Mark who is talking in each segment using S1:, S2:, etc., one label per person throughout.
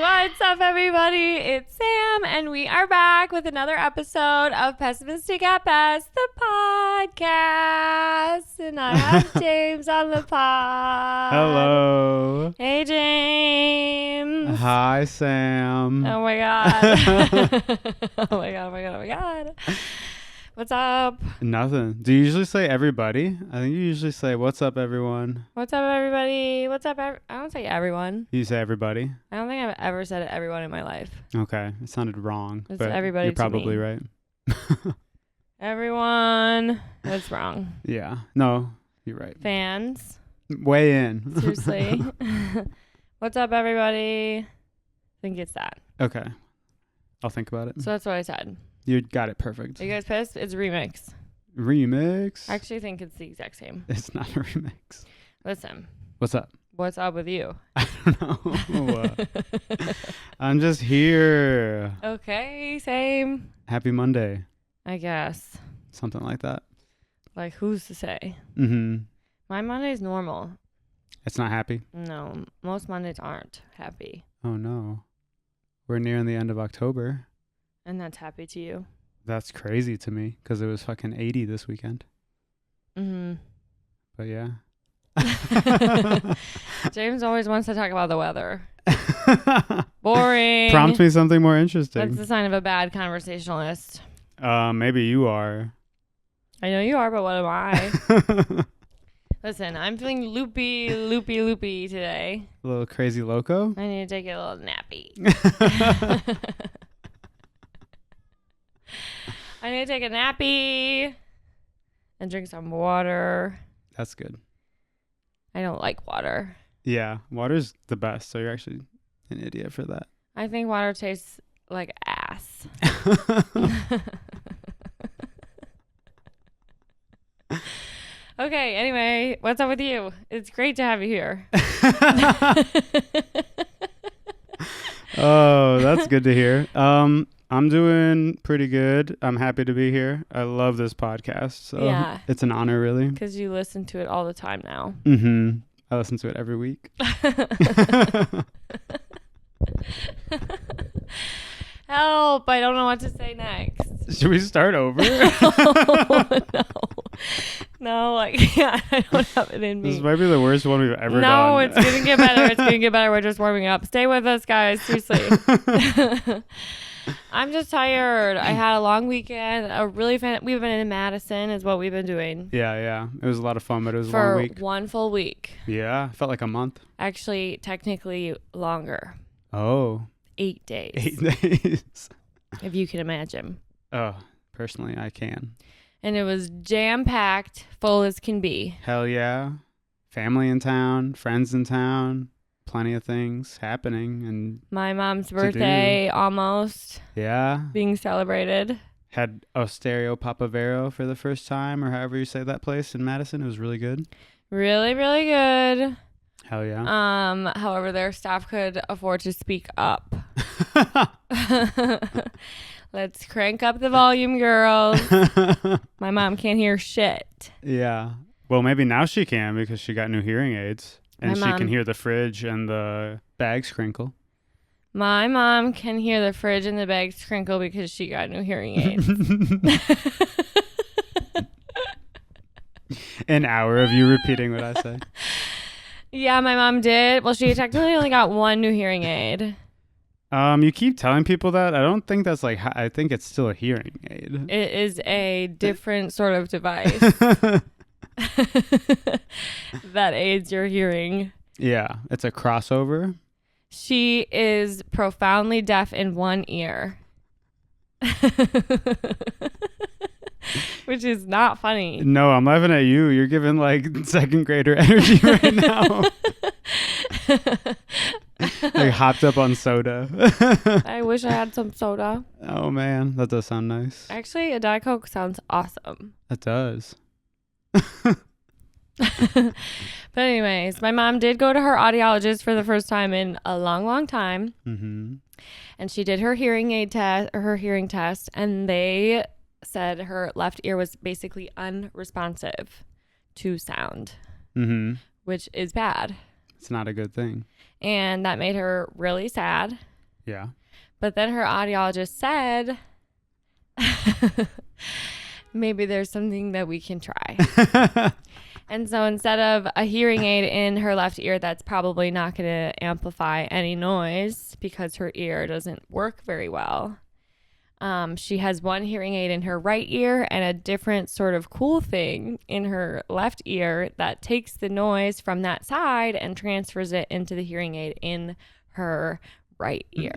S1: What's up, everybody? It's Sam, and we are back with another episode of Pessimistic at Best, the podcast. And I have James on the pod.
S2: Hello.
S1: Hey, James.
S2: Hi, Sam.
S1: Oh my god. Oh my god. Oh my god. Oh my god. What's up?
S2: Nothing. Do you usually say everybody? I think you usually say, what's up, everyone?
S1: What's up, everybody? What's up? I don't say everyone.
S2: You say everybody?
S1: I don't think I've ever said everyone in my life.
S2: Okay. It sounded wrong.
S1: It's
S2: but
S1: everybody
S2: you're
S1: to me.
S2: probably right.
S1: Everyone. That's wrong.
S2: Yeah. No, you're right.
S1: Fans.
S2: Weigh in.
S1: Seriously. What's up, everybody? I think it's that.
S2: Okay. I'll think about it.
S1: So that's what I said.
S2: You got it perfect.
S1: Are you guys pissed? It's a remix.
S2: Remix?
S1: I actually think it's the exact same.
S2: It's not a remix.
S1: Listen.
S2: What's up?
S1: What's up with you?
S2: I don't know. I'm just here.
S1: Okay, same.
S2: Happy Monday.
S1: I guess.
S2: Something like that.
S1: Like, who's to say?
S2: Mm-hmm.
S1: My Monday's normal.
S2: It's not happy?
S1: No, most Mondays aren't happy.
S2: Oh, no. We're nearing the end of October.
S1: And that's happy to you.
S2: That's crazy to me because it was fucking 80 this weekend.
S1: Mm-hmm.
S2: But yeah.
S1: James always wants to talk about the weather. Boring.
S2: Prompt me something more interesting.
S1: That's the sign of a bad conversationalist.
S2: Maybe you are.
S1: I know you are, but what am I? Listen, I'm feeling loopy today.
S2: A little crazy loco?
S1: I need to take a little nappy. I need to take a nappy and drink some water.
S2: That's good.
S1: I don't like water.
S2: Yeah, water's the best, so you're actually an idiot for that.
S1: I think water tastes like ass. Okay, anyway, what's up with you? It's great to have you here.
S2: Oh, that's good to hear. I'm doing pretty good. I'm happy to be here. I love this podcast. So
S1: Yeah.
S2: It's an honor, really.
S1: Because you listen to it all the time now.
S2: Mm-hmm. I listen to it every week.
S1: Help, I don't know what to say next.
S2: Should we start over?
S1: Oh, no. No, I can't. I don't have it in me.
S2: This might be the worst one we've ever done.
S1: No, it's going to get better. It's going to get better. We're just warming up. Stay with us, guys. Seriously. I'm just tired. I had a long weekend. We've been in Madison is what we've been doing.
S2: Yeah. It was a lot of fun, but it was a
S1: For
S2: long week.
S1: 1 full week.
S2: Yeah, felt like a month.
S1: Actually, technically longer.
S2: Oh.
S1: 8 days.
S2: 8 days.
S1: If you can imagine.
S2: Oh, personally, I can.
S1: And it was jam-packed, full as can be.
S2: Hell yeah. Family in town, friends in town, plenty of things happening. And
S1: My mom's birthday almost
S2: yeah.
S1: being celebrated.
S2: Had Osterio Papavero for the first time, or however you say that place in Madison. It was really good.
S1: Really, really good.
S2: Hell yeah.
S1: However, their staff could afford to speak up. Let's crank up the volume, girls. My mom can't hear shit.
S2: Yeah. Well, maybe now she can because she got new hearing aids. And
S1: My
S2: she can hear the fridge and the bags crinkle.
S1: My mom can hear the fridge and the bags crinkle because she got new hearing aids.
S2: An hour of you repeating what I said.
S1: Yeah, my mom did. Well, she technically only got one new hearing aid.
S2: You keep telling people that. I don't think that's like, I think it's still a hearing aid.
S1: It is a different sort of device that aids your hearing.
S2: Yeah, it's a crossover.
S1: She is profoundly deaf in one ear. Which is not funny.
S2: No, I'm laughing at you. You're giving like second grader energy right now. Like hopped up on soda.
S1: I wish I had some soda.
S2: Oh man, that does sound nice.
S1: Actually, a Diet Coke sounds awesome.
S2: It does.
S1: But anyways, my mom did go to her audiologist for the first time in a long, long time.
S2: Mm-hmm.
S1: And she did her hearing aid test, or her hearing test, and they said her left ear was basically unresponsive to sound,
S2: Mm-hmm.
S1: which is bad.
S2: It's not a good thing.
S1: And that made her really sad.
S2: Yeah.
S1: But then her audiologist said, maybe there's something that we can try. And so instead of a hearing aid in her left ear that's probably not going to amplify any noise because her ear doesn't work very well, she has one hearing aid in her right ear and a different sort of cool thing in her left ear that takes the noise from that side and transfers it into the hearing aid in her right ear.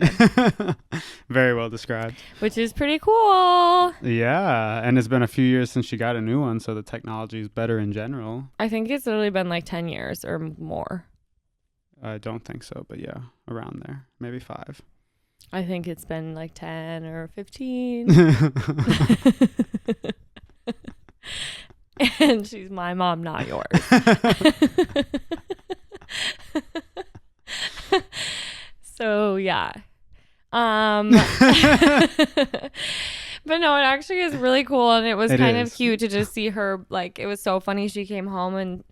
S2: Very well described.
S1: Which is pretty cool.
S2: Yeah, and it's been a few years since she got a new one, so the technology is better in general.
S1: I think it's literally been like 10 years or more.
S2: I don't think so, but yeah, around there. Maybe 5.
S1: I think it's been like 10 or 15. And she's my mom, not yours. So yeah. But no, it actually is really cool, and it was kind of cute to just see her. Like, it was so funny. She came home, and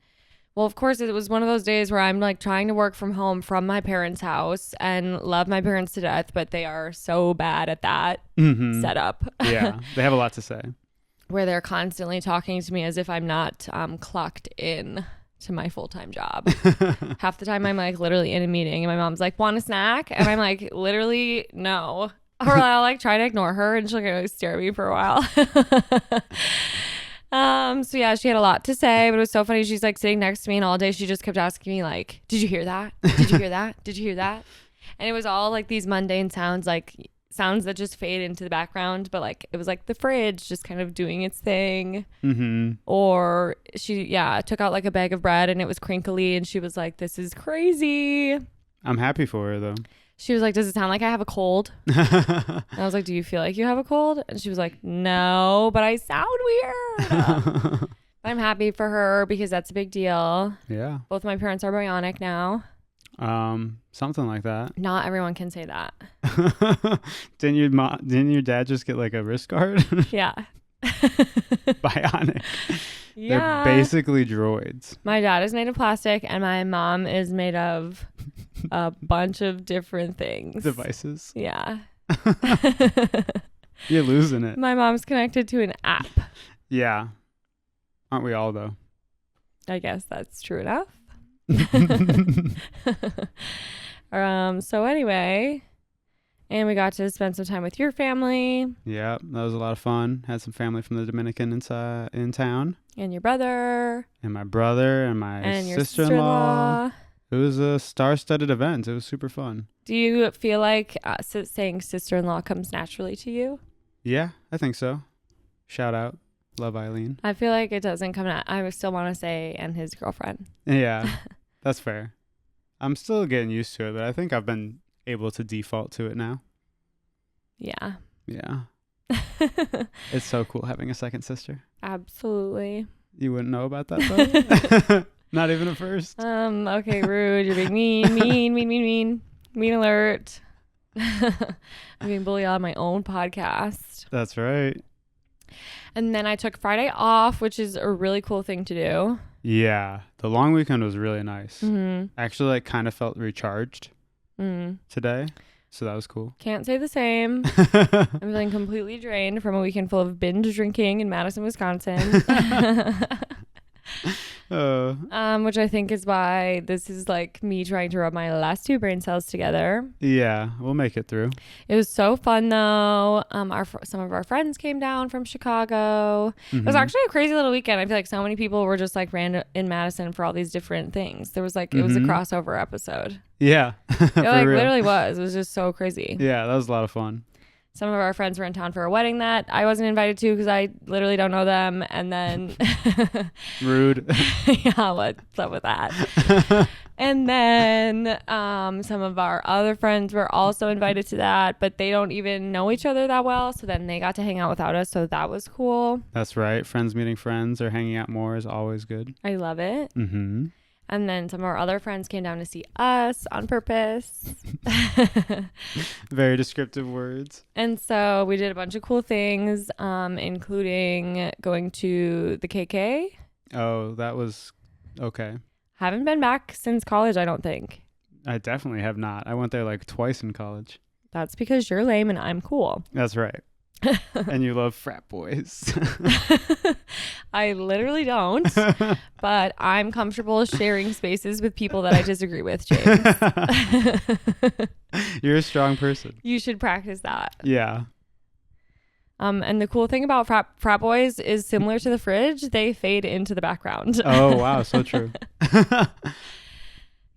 S1: well, of course, it was one of those days where I'm like trying to work from home from my parents' house and love my parents to death, but they are so bad at that setup.
S2: Yeah, they have a lot to say.
S1: Where they're constantly talking to me as if I'm not clocked in to my full-time job. Half the time I'm like literally in a meeting and my mom's like, want a snack? And I'm like, literally no. Or I'll like try to ignore her and she'll like stare at me for a while. So yeah, she had a lot to say, but it was so funny. She's like sitting next to me and all day she just kept asking me like, did you hear that? Did you hear that? Did you hear that? And it was all like these mundane sounds, like sounds that just fade into the background, but like it was like the fridge just kind of doing its thing. Or she took out like a bag of bread and it was crinkly and she was like, this is crazy.
S2: I'm happy for her though.
S1: She was like, does it sound like I have a cold? And I was like, do you feel like you have a cold? And she was like, no, but I sound weird. I'm happy for her because that's a big deal.
S2: Yeah.
S1: Both my parents are bionic now.
S2: Something like that.
S1: Not everyone can say that.
S2: Didn't your dad just get like a wrist guard?
S1: Yeah.
S2: Bionic.
S1: Yeah.
S2: They're basically droids.
S1: My dad is made of plastic and my mom is made of a bunch of different things.
S2: Devices.
S1: Yeah.
S2: You're losing it.
S1: My mom's connected to an app.
S2: Yeah. Aren't we all though?
S1: I guess that's true enough. So anyway, and we got to spend some time with your family.
S2: Yeah, that was a lot of fun. Had some family from the Dominican in town.
S1: And your brother.
S2: And my brother and my
S1: and your
S2: sister-in-law. It was a star-studded event. It was super fun.
S1: Do you feel like saying sister-in-law comes naturally to you?
S2: Yeah, I think so. Shout out. Love Eileen.
S1: I feel like it doesn't come out. I still want to say and his girlfriend.
S2: Yeah, that's fair. I'm still getting used to it, but I think I've been able to default to it now.
S1: Yeah.
S2: Yeah. It's so cool having a second sister.
S1: Absolutely.
S2: You wouldn't know about that though? Not even a first?
S1: Okay, rude. You're being mean. Mean alert. I'm being bullied on my own podcast.
S2: That's right.
S1: And then I took Friday off, which is a really cool thing to do.
S2: Yeah. The long weekend was really nice.
S1: Mm-hmm.
S2: Actually, like, kind of felt recharged today. So that was cool.
S1: Can't say the same. I'm feeling completely drained from a weekend full of binge drinking in Madison, Wisconsin. Which I think is why this is like me trying to rub my last 2 brain cells together.
S2: Yeah, we'll make it through.
S1: It was so fun though. Some of our friends came down from Chicago. It was actually a crazy little weekend. I feel like so many people were just like random in Madison for all these different things. There was like it was a crossover episode.
S2: Yeah,
S1: it like literally was. It was just so crazy.
S2: Yeah, that was a lot of fun.
S1: Some of our friends were in town for a wedding that I wasn't invited to because I literally don't know them. And then
S2: rude.
S1: Yeah, what's up with that? And then some of our other friends were also invited to that, but they don't even know each other that well. So then they got to hang out without us. So that was cool.
S2: That's right. Friends meeting friends or hanging out more is always good.
S1: I love it.
S2: Mm-hmm.
S1: And then some of our other friends came down to see us on purpose.
S2: Very descriptive words.
S1: And so we did a bunch of cool things, including going to the KK.
S2: Oh, that was okay.
S1: Haven't been back since college, I don't think.
S2: I definitely have not. I went there like twice in college.
S1: That's because you're lame and I'm cool.
S2: That's right. And you love frat boys.
S1: I literally don't, but I'm comfortable sharing spaces with people that I disagree with, James.
S2: You're a strong person.
S1: You should practice that.
S2: Yeah.
S1: And the cool thing about frat boys is similar to the fridge, they fade into the background.
S2: Oh, wow. So true.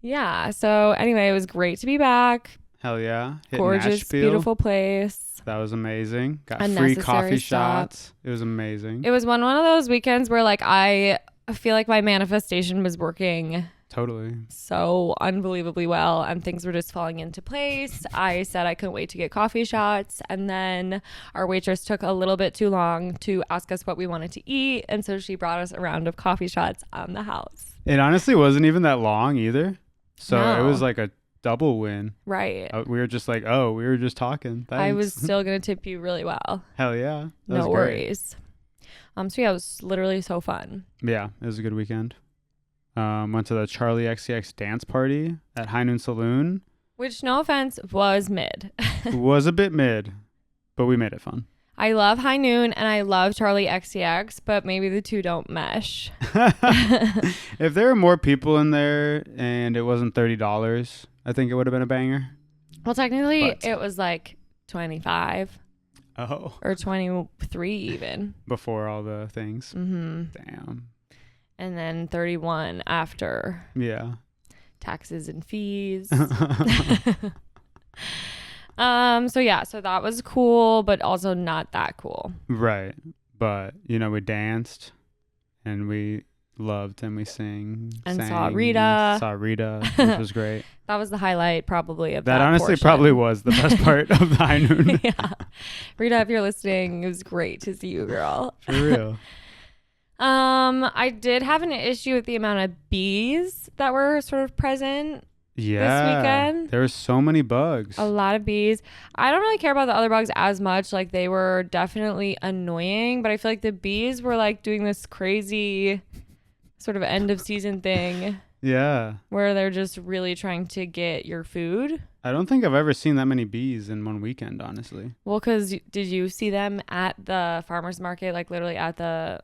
S1: Yeah. So anyway, it was great to be back.
S2: Hell yeah. Hit
S1: Gorgeous,
S2: Nashville.
S1: beautiful place.
S2: That was amazing. Got free
S1: Unnecessary
S2: coffee
S1: stop.
S2: shots. It was amazing.
S1: It was one of those weekends where like I feel like my manifestation was working
S2: Totally.
S1: so unbelievably well and things were just falling into place. I said I couldn't wait to get coffee shots, and then our waitress took a little bit too long to ask us what we wanted to eat, and so she brought us a round of coffee shots on the house.
S2: It honestly wasn't even that long either. So
S1: No.
S2: it was like a double win.
S1: Right.
S2: We were just like, oh, we were just talking. Thanks.
S1: I was still going to tip you really well.
S2: Hell yeah. That was
S1: No
S2: great.
S1: worries. So yeah, it was literally so fun.
S2: Yeah, it was a good weekend. Went to the Charlie XCX dance party at High Noon Saloon.
S1: Which, no offense, was mid.
S2: Was a bit mid, but we made it fun.
S1: I love High Noon and I love Charlie XCX, but maybe the two don't mesh.
S2: If there were more people in there and it wasn't $30, I think it would have been a banger.
S1: Well, technically,
S2: But-
S1: it was like 25
S2: Oh.
S1: or 23 even.
S2: Before all the things.
S1: Mm-hmm.
S2: Damn.
S1: And then 31 after
S2: Yeah.
S1: taxes and fees. So yeah, so that was cool, but also not that cool.
S2: Right. But, we danced and we loved and we sang.
S1: And
S2: sang,
S1: saw Rita.
S2: Saw Rita, which was great.
S1: That was the highlight probably of
S2: That
S1: that
S2: honestly
S1: portion.
S2: probably was the best part of the High Noon.
S1: Yeah. Rita, if you're listening, it was great to see you, girl.
S2: For real.
S1: I did have an issue with the amount of bees that were sort of present.
S2: Yeah.
S1: weekend.
S2: There were so many bugs.
S1: A lot of bees. I don't really care about the other bugs as much. Like, they were definitely annoying, but I feel like the bees were like doing this crazy sort of end of season thing
S2: Yeah.
S1: where they're just really trying to get your food.
S2: I don't think I've ever seen that many bees in one weekend, honestly.
S1: Well, because did you see them at the farmer's market, like literally at the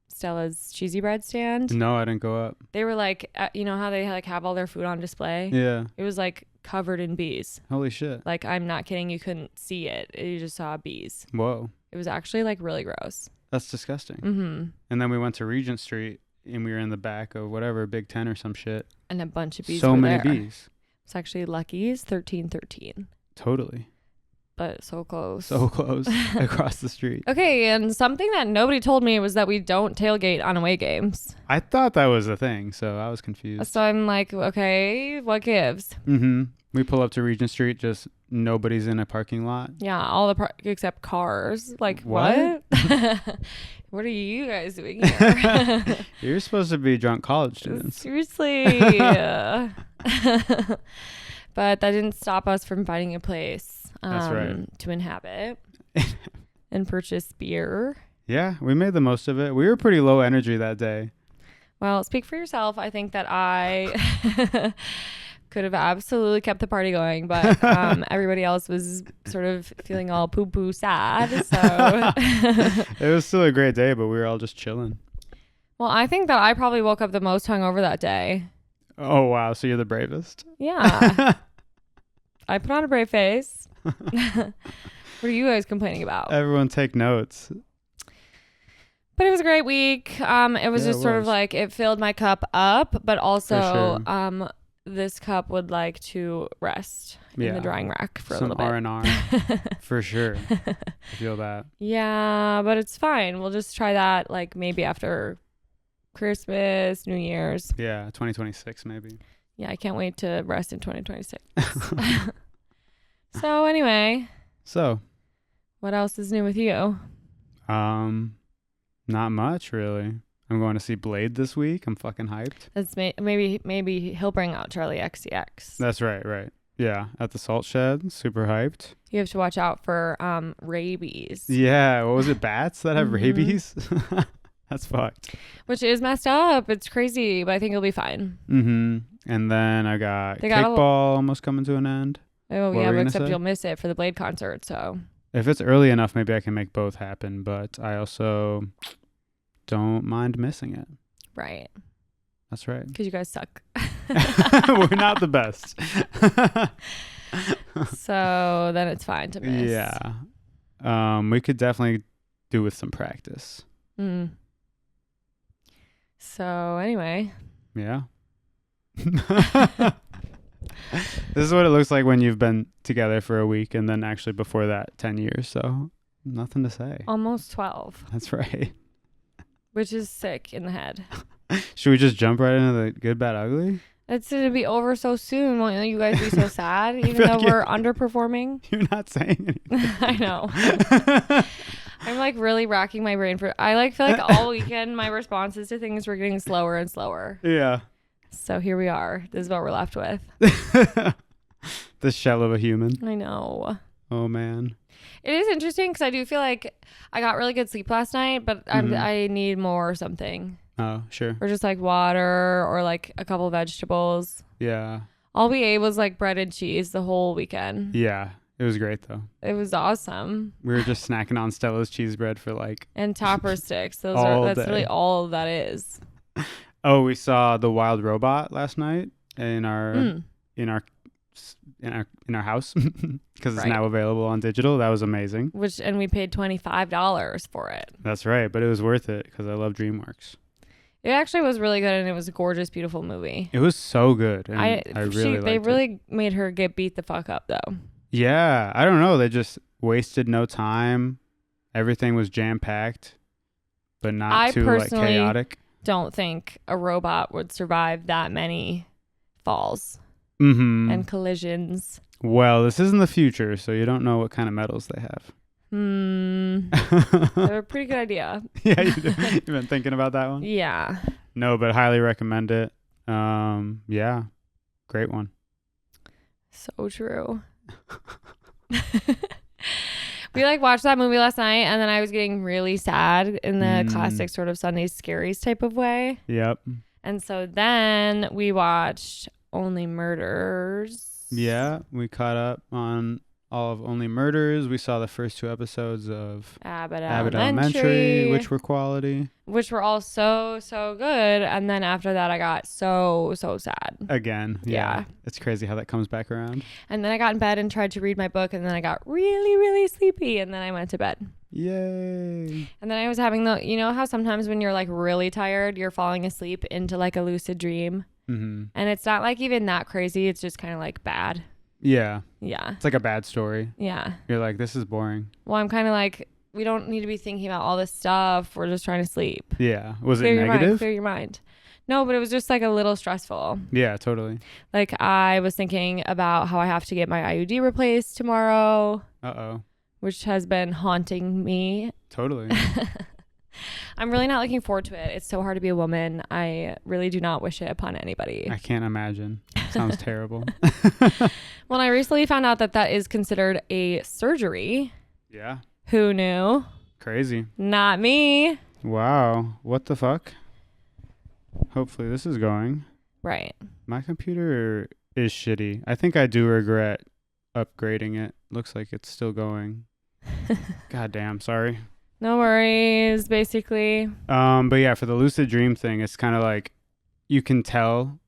S1: Stella's cheesy bread stand?
S2: No, I didn't go up.
S1: They were like, you know how they like have all their food on display?
S2: Yeah.
S1: It was like covered in bees.
S2: Holy shit.
S1: Like, I'm not kidding. You couldn't see it. You just saw bees.
S2: Whoa.
S1: It was actually like really gross.
S2: That's disgusting.
S1: Mm-hmm.
S2: And then we went to Regent Street and we were in the back of whatever, Big Ten or some shit.
S1: And a bunch of bees
S2: So
S1: were
S2: many
S1: there.
S2: bees.
S1: It's actually Lucky's 1313.
S2: Totally.
S1: But so close.
S2: So close. Across the street.
S1: Okay, and something that nobody told me was that we don't tailgate on away games.
S2: I thought that was a thing, so I was confused.
S1: So I'm like, okay, what gives?
S2: Mm-hmm. We pull up to Regent Street, just nobody's in a parking lot.
S1: Yeah, all the except cars. Like,
S2: What?
S1: What are you guys doing here?
S2: You're supposed to be drunk college students.
S1: Seriously. But that didn't stop us from finding a place
S2: That's right.
S1: to inhabit and purchase beer.
S2: Yeah, we made the most of it. We were pretty low energy that day.
S1: Well, speak for yourself. I think that I could have absolutely kept the party going, but everybody else was sort of feeling all poo-poo sad. So
S2: It was still a great day, but we were all just chilling.
S1: well, I think that I probably woke up the most hungover that day.
S2: Oh, wow. So you're the bravest.
S1: Yeah. I put on a brave face. What are you guys complaining about?
S2: Everyone take notes.
S1: But it was a great week. It was
S2: Yeah,
S1: just
S2: it
S1: sort of
S2: was.
S1: like it filled my cup up, but also
S2: For
S1: this cup would like to rest in
S2: Yeah.
S1: the drying rack for
S2: Some
S1: a little bit.
S2: R&R. For sure. I feel that.
S1: Yeah, but it's fine. We'll just try that like maybe after Christmas, New Year's.
S2: Yeah, 2026 maybe.
S1: Yeah, I can't wait to rest in 2026. So anyway,
S2: So,
S1: what else is new with you?
S2: not much really. I'm going to see Blade this week. I'm fucking hyped.
S1: That's maybe he'll bring out Charlie XCX.
S2: That's right. Yeah, at the Salt Shed. Super hyped.
S1: You have to watch out for rabies.
S2: Yeah, what was it? Bats that have
S1: Mhm.
S2: rabies? That's fucked.
S1: Which is messed up. It's crazy, but I think it'll be fine.
S2: Mm-hmm. And then I got
S1: They got
S2: kickball almost coming to an end.
S1: Oh,
S2: What
S1: yeah,
S2: were
S1: but
S2: you gonna
S1: except
S2: say?
S1: you'll miss it for the Blade concert, so.
S2: If it's early enough, maybe I can make both happen, but I also don't mind missing it.
S1: Right.
S2: That's right.
S1: Because you guys suck.
S2: We're not the best.
S1: So then it's fine to miss.
S2: Yeah. We could definitely do with some practice.
S1: Mm. So anyway.
S2: Yeah. This is what it looks like when you've been together for a week and then actually before that 10 years. So nothing to say.
S1: Almost 12.
S2: That's right.
S1: Which is sick in the head.
S2: Should we just jump right into the good, bad, ugly?
S1: It's going to be over so soon. Won't you guys be so sad? Even though we're underperforming?
S2: You're not saying anything.
S1: I know. I'm like really racking my brain for. I like feel like all weekend my responses to things were getting slower and slower.
S2: Yeah.
S1: So here we are. This is what we're left with.
S2: The shell of a human.
S1: I know.
S2: Oh man.
S1: It is interesting because I do feel like I got really good sleep last night, but I need more or something.
S2: Oh, sure.
S1: Or just like water or like a couple vegetables.
S2: Yeah.
S1: All we ate was like bread and cheese the whole weekend.
S2: Yeah. It was great though.
S1: It was awesome.
S2: We were just snacking on Stella's cheese bread for like
S1: And topper sticks. That's
S2: day.
S1: really all that is.
S2: Oh, we saw The Wild Robot last night in our house because it's now available on digital. That was amazing.
S1: And we paid $25 for it.
S2: That's right, but it was worth it because I love DreamWorks.
S1: It actually was really good, and it was a gorgeous, beautiful movie.
S2: It was so good, and I really liked
S1: They
S2: it.
S1: really made her get beat the fuck up, though.
S2: Yeah, I don't know. They just wasted no time. Everything was jam packed, but not too like chaotic.
S1: Don't think a robot would survive that many falls
S2: Mm-hmm.
S1: and collisions.
S2: Well, this isn't the future, so you don't know what kind of metals they have.
S1: They're a pretty good idea.
S2: Yeah, you've been thinking about that one?
S1: Yeah.
S2: No, but highly recommend it. Yeah, great one.
S1: So true. We like watched that movie last night, and then I was getting really sad in the classic sort of Sunday Scaries type of way.
S2: Yep.
S1: And so then we watched Only Murders.
S2: Yeah, we caught up on all of Only Murders. We saw the first 2 episodes of
S1: Abbott
S2: Elementary, which were quality.
S1: Which were all so, so good. And then after that, I got so, so sad.
S2: Again.
S1: Yeah.
S2: It's crazy how that comes back around.
S1: And then I got in bed and tried to read my book. And then I got really, really sleepy. And then I went to bed.
S2: Yay.
S1: And then I was having you know how sometimes when you're like really tired, you're falling asleep into like a lucid dream?
S2: Mm-hmm.
S1: And it's not like even that crazy. It's just kind of like bad.
S2: Yeah.
S1: Yeah.
S2: It's like a bad story.
S1: Yeah.
S2: You're like, this is boring.
S1: Well, I'm kind of like, we don't need to be thinking about all this stuff. We're just trying to sleep.
S2: Yeah. Was
S1: Clear
S2: it
S1: your
S2: negative?
S1: Mind, clear your mind. No, but it was just like a little stressful.
S2: Yeah, totally.
S1: Like I was thinking about how I have to get my IUD replaced tomorrow.
S2: Uh-oh.
S1: Which has been haunting me.
S2: Totally.
S1: I'm really not looking forward to it. It's so hard to be a woman. I really do not wish it upon anybody.
S2: I can't imagine. Sounds terrible.
S1: Well, I recently found out that is considered a surgery.
S2: Yeah.
S1: Who knew?
S2: Crazy.
S1: Not me.
S2: Wow. What the fuck? Hopefully this is going.
S1: Right.
S2: My computer is shitty. I think I do regret upgrading it. Looks like it's still going. God damn, sorry.
S1: No worries, basically.
S2: But yeah, for the lucid dream thing, it's kind of like you can tell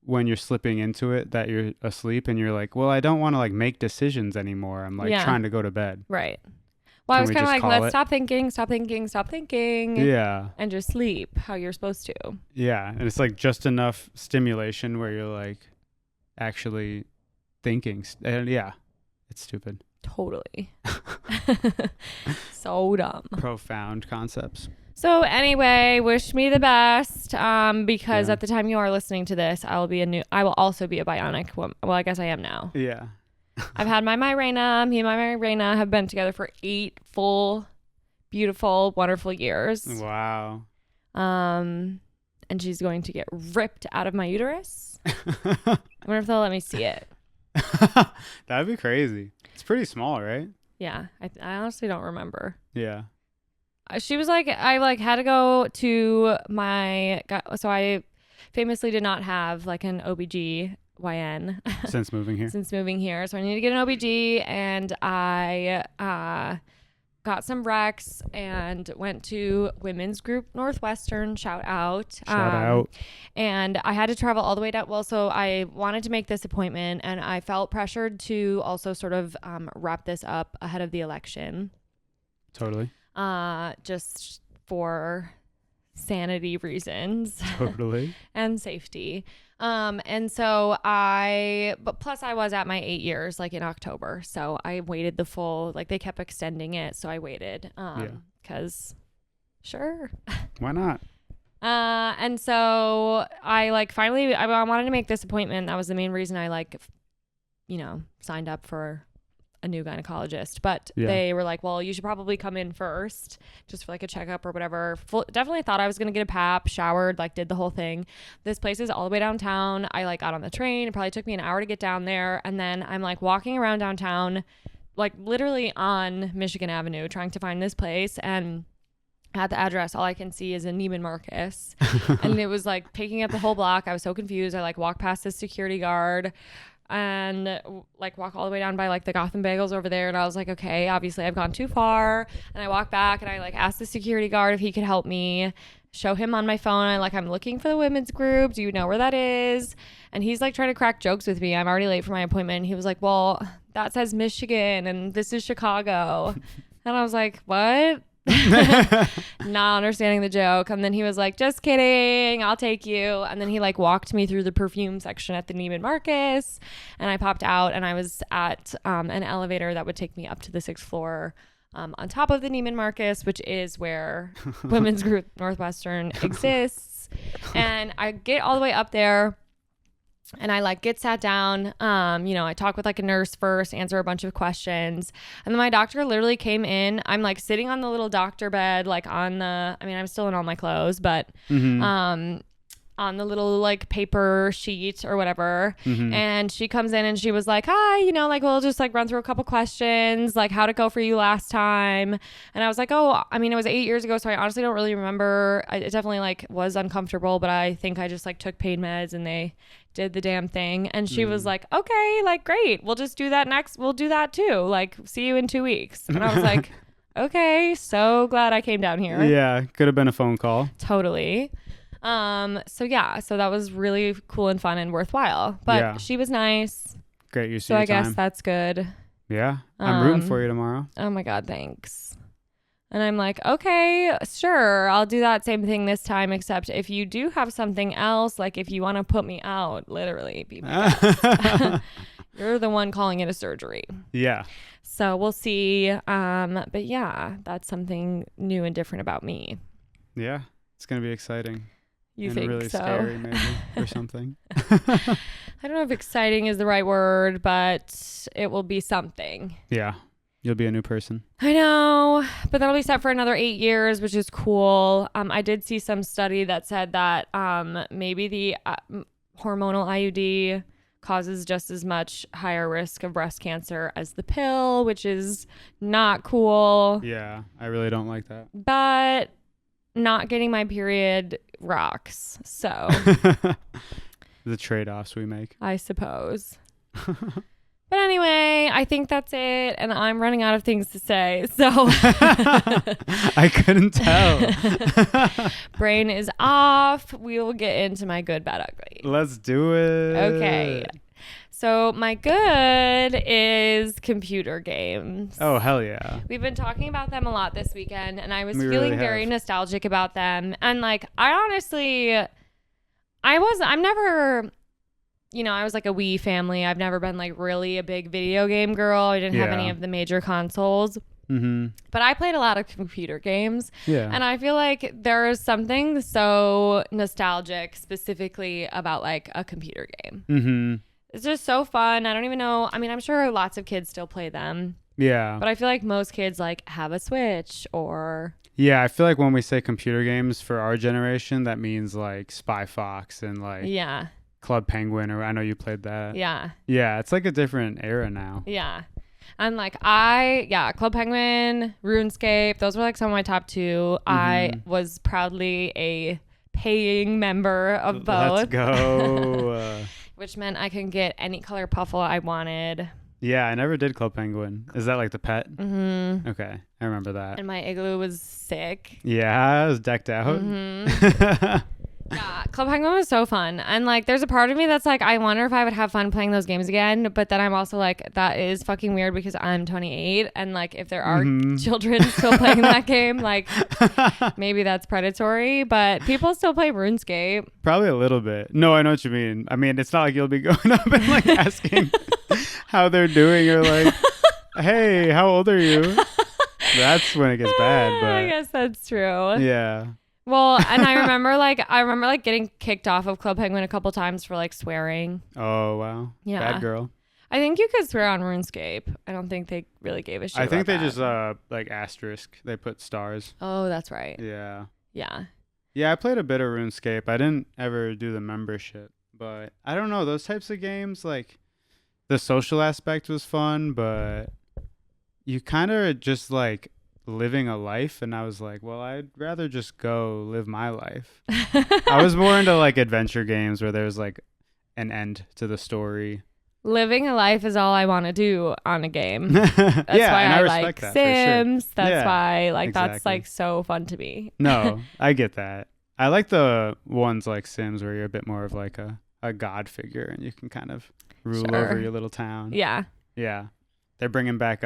S2: when you're slipping into it that you're asleep and you're like, well, I don't want to like make decisions anymore. I'm like trying to go to bed.
S1: Right. Well, I was kind of like, let's stop thinking.
S2: Yeah.
S1: And just sleep how you're supposed to.
S2: Yeah. And it's like just enough stimulation where you're like actually thinking. And yeah, it's stupid.
S1: Totally. So dumb.
S2: Profound concepts.
S1: So anyway, wish me the best. Because at the time you are listening to this, I will also be a bionic woman. Well, I guess I am now.
S2: Yeah.
S1: I've had my Myrena. Me and my Myrena have been together for 8 full, beautiful, wonderful years.
S2: Wow.
S1: And she's going to get ripped out of my uterus. I wonder if they'll let me see it.
S2: That'd be crazy. It's pretty small, right?
S1: Yeah. I honestly don't remember.
S2: Yeah.
S1: She was like, I like had to go to so I famously did not have like an OBG OBGYN
S2: Since moving here.
S1: since moving here. So I need to get an OBG, and I got some Rex and went to Women's Group Northwestern. Shout out. And I had to travel all the way down. Well, so I wanted to make this appointment, and I felt pressured to also sort of wrap this up ahead of the election.
S2: Totally.
S1: Just for sanity reasons.
S2: Totally.
S1: And safety. And so but plus I was at my 8 years, like in October. So I waited the full, like they kept extending it. So I waited, cause sure.
S2: Why not?
S1: And so I like finally, I wanted to make this appointment. That was the main reason I like, signed up for a new gynecologist, but they were like, well, you should probably come in first just for like a checkup or whatever. Definitely thought I was going to get a pap, showered, like did the whole thing. This place is all the way downtown. I like got on the train. It probably took me an hour to get down there. And then I'm like walking around downtown, like literally on Michigan Avenue, trying to find this place. And at the address, all I can see is a Neiman Marcus. And it was like taking up the whole block. I was so confused. I like walked past this security guard and like walk all the way down by like the Gotham Bagels over there, and I was like, okay, obviously I've gone too far. And I walk back and I like asked the security guard if he could help me, show him on my phone. I'm looking for the women's group, do you know where that is? And he's like trying to crack jokes with me. I'm already late for my appointment, and he was like, well, that says Michigan and this is Chicago. And I was like, what? Not understanding the joke. And then he was like, just kidding, I'll take you. And then he like walked me through the perfume section at the Neiman Marcus, and I popped out, and I was at an elevator that would take me up to the 6th floor on top of the Neiman Marcus, which is where Women's Group Northwestern exists. And I get all the way up there, and I like get sat down. I talk with like a nurse first, answer a bunch of questions. And then my doctor literally came in. I'm like sitting on the little doctor bed, like I'm still in all my clothes, but on the little like paper sheet or whatever. And she comes in and she was like, hi, we'll just like run through a couple questions, like how'd it go for you last time? And I was like, it was 8 years ago, so I honestly don't really remember. It definitely like was uncomfortable, but I think I just like took pain meds and they did the damn thing. And she was like, okay, like great, we'll just do that next. We'll do that too. Like, see you in 2 weeks. And I was like, okay, so glad I came down here.
S2: Yeah, could have been a phone call.
S1: Totally. So that was really cool and fun and worthwhile. But she was nice.
S2: Great use of
S1: your time. So I guess that's good.
S2: Yeah. I'm rooting for you tomorrow.
S1: Oh my God, thanks. And I'm like, okay, sure, I'll do that same thing this time, except if you do have something else, like if you want to put me out, literally be my guest. You're the one calling it a surgery. Yeah. So we'll see. But yeah, that's something new and different about me.
S2: Yeah, it's going to be exciting.
S1: You think
S2: really
S1: so?
S2: Scary maybe or something.
S1: I don't know if exciting is the right word, but it will be something.
S2: Yeah. You'll be a new person.
S1: I know, but that'll be set for another 8 years, which is cool. I did see some study that said that maybe the hormonal IUD causes just as much higher risk of breast cancer as the pill, which is not cool.
S2: Yeah, I really don't like that.
S1: But not getting my period rocks. So
S2: the trade-offs we make,
S1: I suppose. But anyway, I think that's it, and I'm running out of things to say, so
S2: I couldn't tell.
S1: Brain is off. We will get into my good, bad, ugly.
S2: Let's do it.
S1: Okay. So my good is computer games.
S2: Oh, hell yeah.
S1: We've been talking about them a lot this weekend, and I was feeling very nostalgic about them. And like, I'm never, I was like a Wii family. I've never been like really a big video game girl. I didn't have any of the major consoles. But I played a lot of computer games. Yeah. And I feel like there is something so nostalgic specifically about like a computer game. It's just so fun. I don't even know. I mean, I'm sure lots of kids still play them. Yeah. But I feel like most kids like have a Switch or...
S2: Yeah, I feel like when we say computer games for our generation, that means like Spy Fox and like Club Penguin, or I know you played that. Yeah. Yeah, it's like a different era now.
S1: Yeah. And like Club Penguin, RuneScape, those were like some of my top two. I was proudly a paying member of both.
S2: Let's go.
S1: which meant I could get any color puffle I wanted.
S2: Yeah, I never did Club Penguin. Is that like the pet?
S1: Mm-hmm.
S2: Okay, I remember that.
S1: And my igloo was sick.
S2: Yeah, it was decked out.
S1: Mm-hmm. Yeah, Club Penguin was so fun. And like there's a part of me that's like, I wonder if I would have fun playing those games again. But then I'm also like, that is fucking weird because I'm 28. And like if there are children still playing that game, like maybe that's predatory. But people still play RuneScape.
S2: Probably a little bit. No, I know what you mean. I mean, it's not like you'll be going up and like asking how they're doing or like, hey, how old are you? That's when it gets bad. But
S1: I guess that's true.
S2: Yeah.
S1: Well, and I remember like getting kicked off of Club Penguin a couple times for like swearing.
S2: Oh, wow.
S1: Yeah.
S2: Bad girl.
S1: I think you could swear on RuneScape. I don't think they really gave a shit.
S2: I think they
S1: that.
S2: just like asterisk. They put stars.
S1: Oh, that's right.
S2: Yeah.
S1: Yeah.
S2: Yeah, I played a bit of RuneScape. I didn't ever do the membership, but I don't know, those types of games, like the social aspect was fun, but you kind of just like living a life, and I was like, well, I'd rather just go live my life. I was more into like adventure games where there's like an end to the story.
S1: Living a life is all I want to do on a game. That's
S2: Yeah,
S1: why
S2: and
S1: I
S2: respect
S1: like
S2: that,
S1: Sims.
S2: for sure.
S1: That's
S2: Yeah,
S1: why like that's
S2: exactly.
S1: like so fun to me.
S2: No, I get that. I like the ones like Sims where you're a bit more of like a god figure and you can kind of rule
S1: Sure.
S2: over your little town.
S1: Yeah.
S2: Yeah. They're bringing back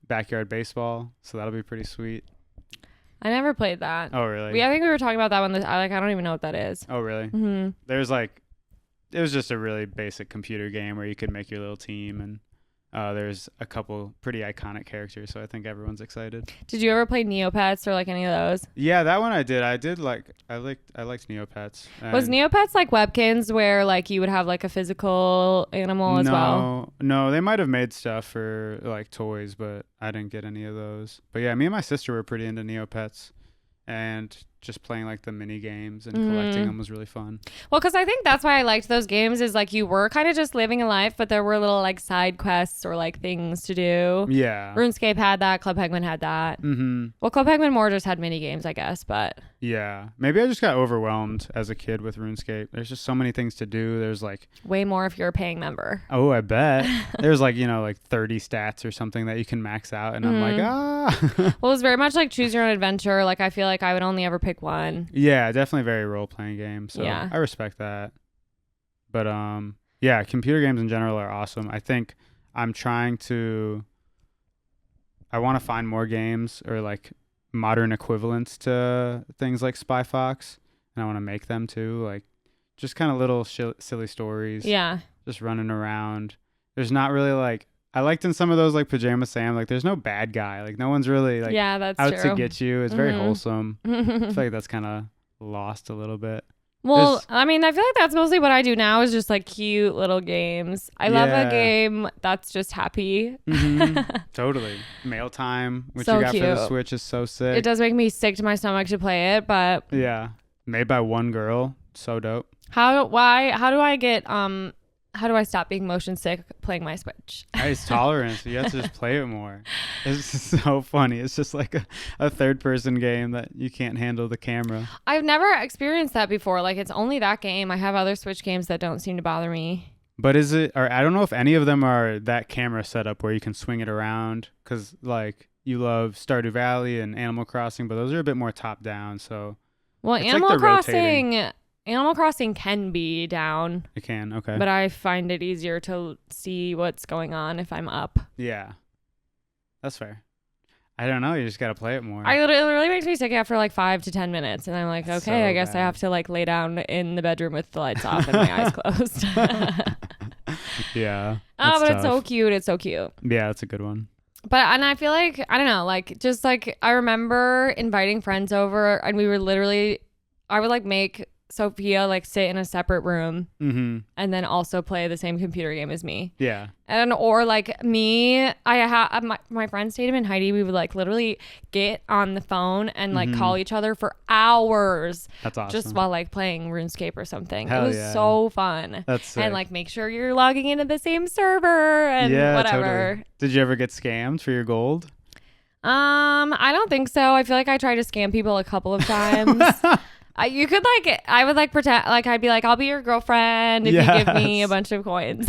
S2: backyard baseball, so that'll be pretty sweet.
S1: I never played that.
S2: Oh, really?
S1: I think we were talking about that one. I don't even know what that is.
S2: Oh, really?
S1: Mm-hmm.
S2: There's like, it was just a really basic computer game where you could make your little team, and there's a couple pretty iconic characters, so I think everyone's excited.
S1: Did you ever play Neopets or like any of those?
S2: Yeah, that one I did. I liked Neopets.
S1: Was Neopets like Webkins where like you would have like a physical animal as well?
S2: No, they might have made stuff for like toys, but I didn't get any of those. But yeah, me and my sister were pretty into Neopets, and just playing like the mini games and collecting them was really fun.
S1: Well, because I think that's why I liked those games is like you were kind of just living a life, but there were little like side quests or like things to do.
S2: Yeah.
S1: RuneScape had that. Club Penguin had that.
S2: Mm-hmm.
S1: Well, Club Penguin more just had mini games, I guess, but
S2: yeah, maybe I just got overwhelmed as a kid with RuneScape. There's just so many things to do. There's like
S1: way more if you're a paying member.
S2: Oh, I bet. There's like, like 30 stats or something that you can max out, and I'm like,
S1: Well, it was very much like choose your own adventure. Like I feel like I would only ever pick one.
S2: Yeah, definitely very role-playing game. So
S1: yeah.
S2: I respect that. But yeah, computer games in general are awesome. I think I want to find more games or like modern equivalents to things like Spy Fox, and I want to make them too, like just kind of little silly stories.
S1: Yeah.
S2: Just running around. There's not really like, I liked in some of those like Pajama Sam, like there's no bad guy, like no one's really like
S1: that's
S2: out
S1: true.
S2: to get you. It's very wholesome. I feel like that's kind of lost a little bit.
S1: Well, I mean, I feel like that's mostly what I do now is just like cute little games. I love a game that's just happy.
S2: Totally. Mail Time, which
S1: so
S2: you got
S1: cute.
S2: for the Switch, is so sick.
S1: It does make me sick to my stomach to play it, but
S2: yeah, made by one girl, so dope.
S1: How do I stop being motion sick playing my Switch?
S2: It's tolerance. You have to just play it more. It's so funny. It's just like a third-person game that you can't handle the camera.
S1: I've never experienced that before. Like, it's only that game. I have other Switch games that don't seem to bother me.
S2: But I don't know if any of them are that camera setup where you can swing it around, because like you love Stardew Valley and Animal Crossing, but those are a bit more top-down. So,
S1: well, Animal Crossing can be down.
S2: It can, okay.
S1: But I find it easier to see what's going on if I'm up.
S2: Yeah. That's fair. I don't know. You just got to play it more.
S1: It really makes me sick after like 5 to 10 minutes. And I'm like, okay,
S2: So
S1: I guess
S2: bad.
S1: I have to like lay down in the bedroom with the lights off and my eyes closed.
S2: Yeah.
S1: But it's so cute. It's so cute.
S2: Yeah, that's a good one.
S1: And I feel like, I don't know, like just like I remember inviting friends over and I would like make Sophia like sit in a separate room and then also play the same computer game as me.
S2: Yeah.
S1: And or like me, my friends Tatum and Heidi, we would like literally get on the phone and like call each other for hours.
S2: That's awesome.
S1: Just while like playing RuneScape or something.
S2: Hell
S1: it was
S2: yeah.
S1: so fun.
S2: That's sick.
S1: And like make sure you're logging into the same server and whatever.
S2: Totally. Did you ever get scammed for your gold?
S1: I don't think so. I feel like I tried to scam people a couple of times. You could like, I would like pretend, like I'd be like, I'll be your girlfriend if you give me a bunch of coins.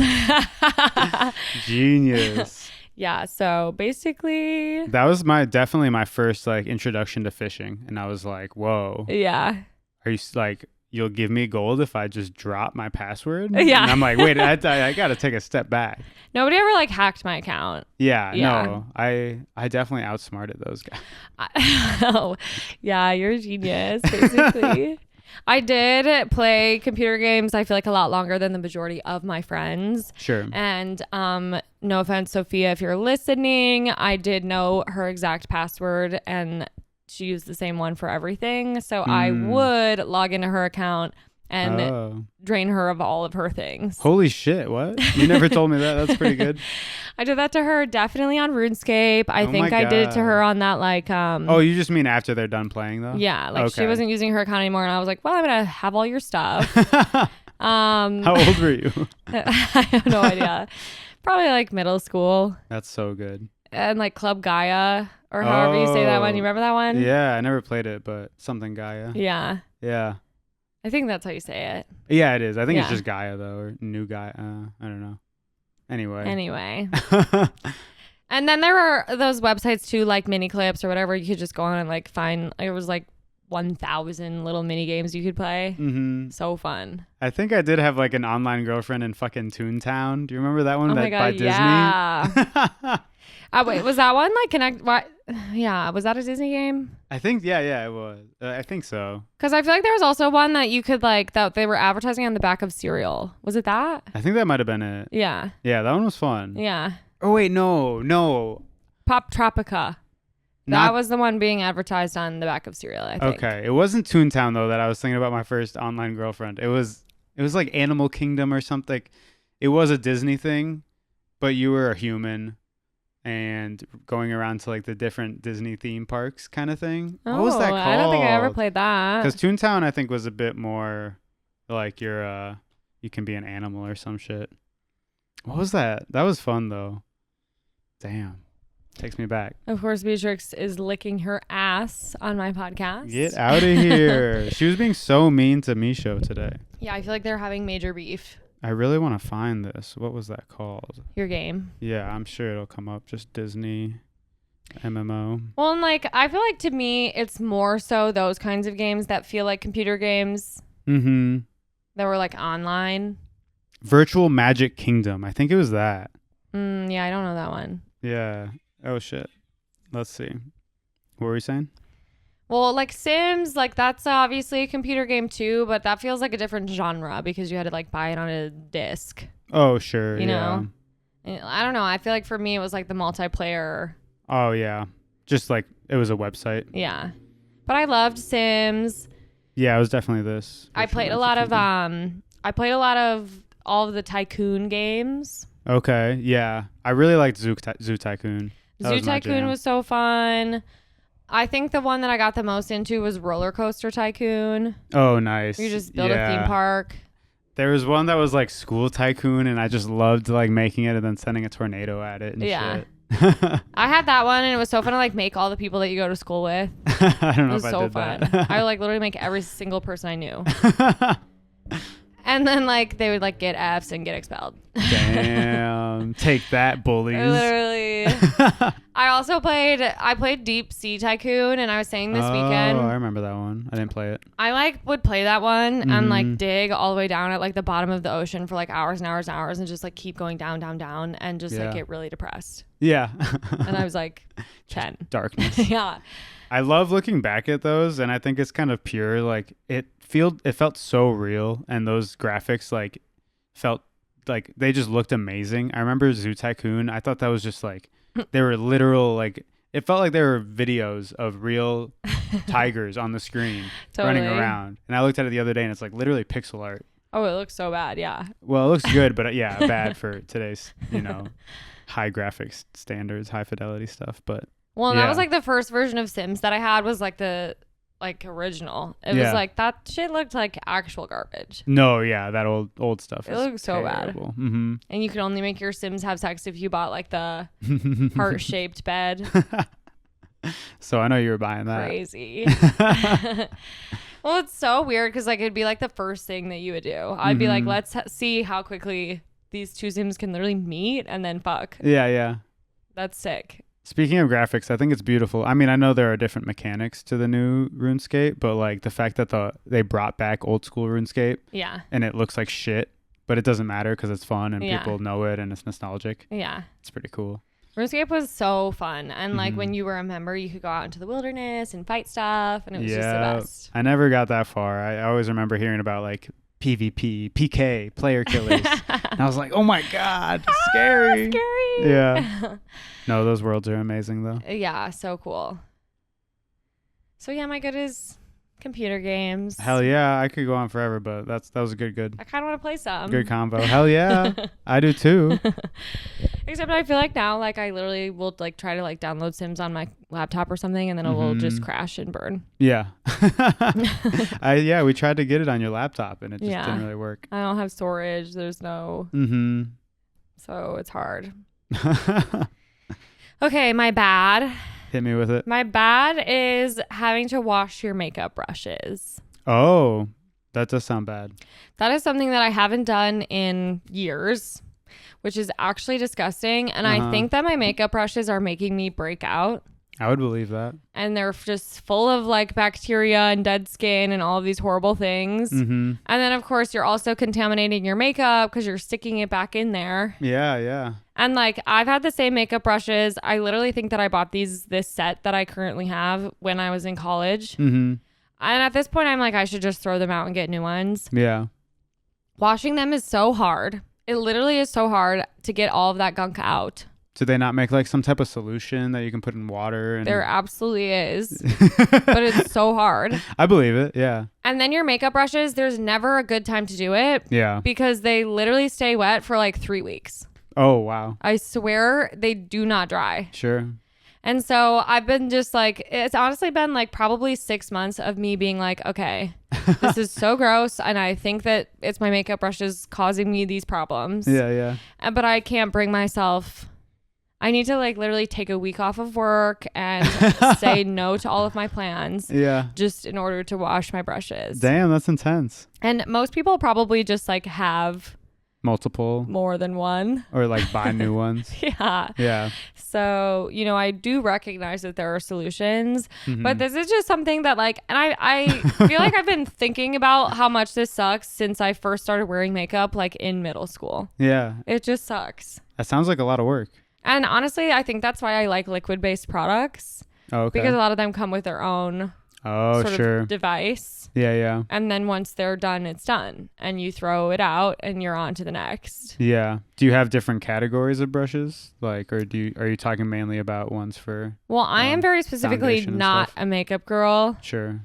S2: Genius.
S1: Yeah. So basically,
S2: That was definitely my first like introduction to fishing, and I was like, whoa.
S1: yeah.
S2: Are you like, you'll give me gold if I just drop my password?
S1: Yeah.
S2: And I'm like, wait, I got to take a step back.
S1: Nobody ever like hacked my account.
S2: Yeah.
S1: Yeah.
S2: No, I definitely outsmarted those guys.
S1: Oh, yeah, you're a genius, basically. I did play computer games, I feel like a lot longer than the majority of my friends.
S2: Sure.
S1: And no offense, Sophia, if you're listening, I did know her exact password and she used the same one for everything. So I would log into her account and drain her of all of her things.
S2: Holy shit, what? You never told me that. That's pretty good.
S1: I did that to her definitely on RuneScape. I think I did it to her on that like
S2: Oh, you just mean after they're done playing though?
S1: Yeah, like she wasn't using her account anymore and I was like, well, I'm going to have all your stuff.
S2: How old were you?
S1: I have no idea. Probably like middle school.
S2: That's so good.
S1: And like Club Gaia or however you say that one. You remember that one?
S2: Yeah, I never played it, but something Gaia.
S1: Yeah.
S2: Yeah.
S1: I think that's how you say it.
S2: Yeah, it is. I think it's just Gaia though, or New Gaia. I don't know. Anyway.
S1: And then there were those websites too, like mini clips or whatever. You could just go on and like find. It was like 1,000 little mini games you could play.
S2: Mm-hmm.
S1: So fun.
S2: I think I did have like an online girlfriend in fucking Toontown. Do you remember that one?
S1: Oh my God,
S2: by Disney?
S1: Yeah. Wait, was that one like Connect? What? Yeah, was that a Disney game?
S2: I think yeah, it was. I think so.
S1: Because I feel like there was also one that you could like that they were advertising on the back of cereal. Was it that?
S2: I think that might have been it.
S1: Yeah.
S2: Yeah, that one was fun.
S1: Yeah.
S2: Oh wait, no.
S1: Pop Tropica. That was the one being advertised on the back of cereal, I think.
S2: Okay, it wasn't Toontown though that I was thinking about my first online girlfriend. It was like Animal Kingdom or something. It was a Disney thing, but you were a human and going around to like the different Disney theme parks kind of thing.
S1: Oh,
S2: what was that called?
S1: I don't think I ever played that.
S2: Because Toontown I think was a bit more like you can be an animal or some shit. What was that? That was fun though. Damn. Takes me back.
S1: Of course, Beatrix is licking her ass on my podcast.
S2: Get out of here. She was being so mean to Misho today.
S1: Yeah, I feel like they're having major beef.
S2: I really want to find this. What was that called?
S1: Your game.
S2: Yeah, I'm sure it'll come up. Just Disney MMO.
S1: Well, and like, I feel like to me, it's more so those kinds of games that feel like computer games.
S2: Mm-hmm.
S1: That were like online.
S2: Virtual Magic Kingdom. I think it was that.
S1: Yeah, I don't know that one.
S2: Yeah. Oh, shit. Let's see. What were you saying?
S1: Well, like Sims, like that's obviously a computer game too, but that feels like a different genre because you had to like buy it on a disc.
S2: Oh, sure.
S1: You know? And I don't know. I feel like for me, it was like the multiplayer.
S2: Oh, yeah. Just like it was a website.
S1: Yeah. But I loved Sims.
S2: Yeah, it was definitely this.
S1: I played a lot of all of the Tycoon games.
S2: Okay. Yeah. I really liked Zoo Tycoon.
S1: Zoo Tycoon was so fun. I think the one that I got the most into was Roller Coaster Tycoon.
S2: Oh, nice.
S1: You just build a theme park.
S2: There was one that was like School Tycoon, and I just loved like making it and then sending a tornado at it and shit.
S1: I had that one, and it was so fun to like make all the people that you go to school with.
S2: I don't know
S1: if I did that. I would like literally make every single person I knew. And then like they would like get Fs and get expelled.
S2: Damn. Take that, bullies.
S1: Literally. I played Deep Sea Tycoon, and I was saying this weekend.
S2: Oh, I remember that one. I didn't play it.
S1: I like would play that one and like dig all the way down at like the bottom of the ocean for like hours and hours and hours and just like keep going down and just like get really depressed.
S2: Yeah.
S1: And I was like 10.
S2: Darkness.
S1: Yeah.
S2: I love looking back at those, and I think it's kind of pure. Like it felt so real, and those graphics like felt like they just looked amazing. I remember Zoo Tycoon. I thought that was just like they were literal, like it felt like there were videos of real tigers on the screen running around. And I looked at it the other day, and it's like literally pixel art.
S1: Oh, it looks so bad. Yeah.
S2: Well, it looks good, but yeah, bad for today's high graphics standards, high fidelity stuff. But
S1: well, and that was like the first version of Sims that I had was like the original. It was like that shit looked like actual garbage.
S2: No, yeah, that old stuff.
S1: It looked so bad.
S2: Mm-hmm.
S1: And you could only make your Sims have sex if you bought like the heart-shaped bed.
S2: So I know you were buying that.
S1: Crazy. Well, it's so weird because like it'd be like the first thing that you would do. I'd be like, let's see how quickly these two Sims can literally meet and then fuck.
S2: Yeah.
S1: That's sick.
S2: Speaking of graphics, I think it's beautiful. I mean, I know there are different mechanics to the new RuneScape, but like the fact that they brought back old school RuneScape, and it looks like shit, but it doesn't matter because it's fun and people know it and it's nostalgic.
S1: Yeah,
S2: it's pretty cool.
S1: RuneScape was so fun, and like when you were a member, you could go out into the wilderness and fight stuff, and it was just the best.
S2: I never got that far. I always remember hearing about like PvP, PK, player killers, and I was like, oh my god, scary. Yeah. No, those worlds are amazing though.
S1: Yeah, so cool. So yeah, my good is computer games.
S2: Hell yeah, I could go on forever, but that was a good.
S1: I kind of want to play some.
S2: Good combo. Hell yeah, I do too.
S1: Except I feel like now, like I literally will like try to like download Sims on my laptop or something, and then it will just crash and burn.
S2: Yeah. We tried to get it on your laptop, and it just didn't really work.
S1: I don't have storage. There's no. So it's hard. Okay, my bad.
S2: Hit me with it.
S1: My bad is having to wash your makeup brushes.
S2: Oh, that does sound bad.
S1: That is something that I haven't done in years, which is actually disgusting. And I think that my makeup brushes are making me break out.
S2: I would believe that.
S1: And they're just full of like bacteria and dead skin and all of these horrible things. And then, of course, you're also contaminating your makeup because you're sticking it back in there.
S2: Yeah.
S1: And like I've had the same makeup brushes. I literally think that I bought this set that I currently have when I was in college. And at this point, I'm like, I should just throw them out and get new ones.
S2: Yeah.
S1: Washing them is so hard. It literally is so hard to get all of that gunk out.
S2: Do they not make like some type of solution that you can put in water? And...
S1: There absolutely is. But it's so hard.
S2: I believe it. Yeah.
S1: And then your makeup brushes, there's never a good time to do it.
S2: Yeah.
S1: Because they literally stay wet for like 3 weeks.
S2: Oh, wow.
S1: I swear they do not dry.
S2: Sure.
S1: And so I've been just like, it's honestly been like probably 6 months of me being like, okay, this is so gross. And I think that it's my makeup brushes causing me these problems.
S2: Yeah.
S1: But I can't bring myself. I need to like literally take a week off of work and say no to all of my plans.
S2: Yeah.
S1: Just in order to wash my brushes.
S2: Damn, that's intense.
S1: And most people probably just like have
S2: multiple
S1: more than one
S2: or like buy new ones. Yeah.
S1: So, I do recognize that there are solutions, but this is just something that like, and I feel like I've been thinking about how much this sucks since I first started wearing makeup like in middle school.
S2: Yeah.
S1: It just sucks.
S2: That sounds like a lot of work.
S1: And honestly, I think that's why I like liquid-based products.
S2: Oh, okay.
S1: Because a lot of them come with their own sort of device.
S2: Yeah.
S1: And then once they're done, it's done. And you throw it out and you're on to the next.
S2: Yeah. Do you have different categories of brushes? Like, or are you talking mainly about ones for...
S1: Well, I am very specifically not a makeup girl.
S2: Sure.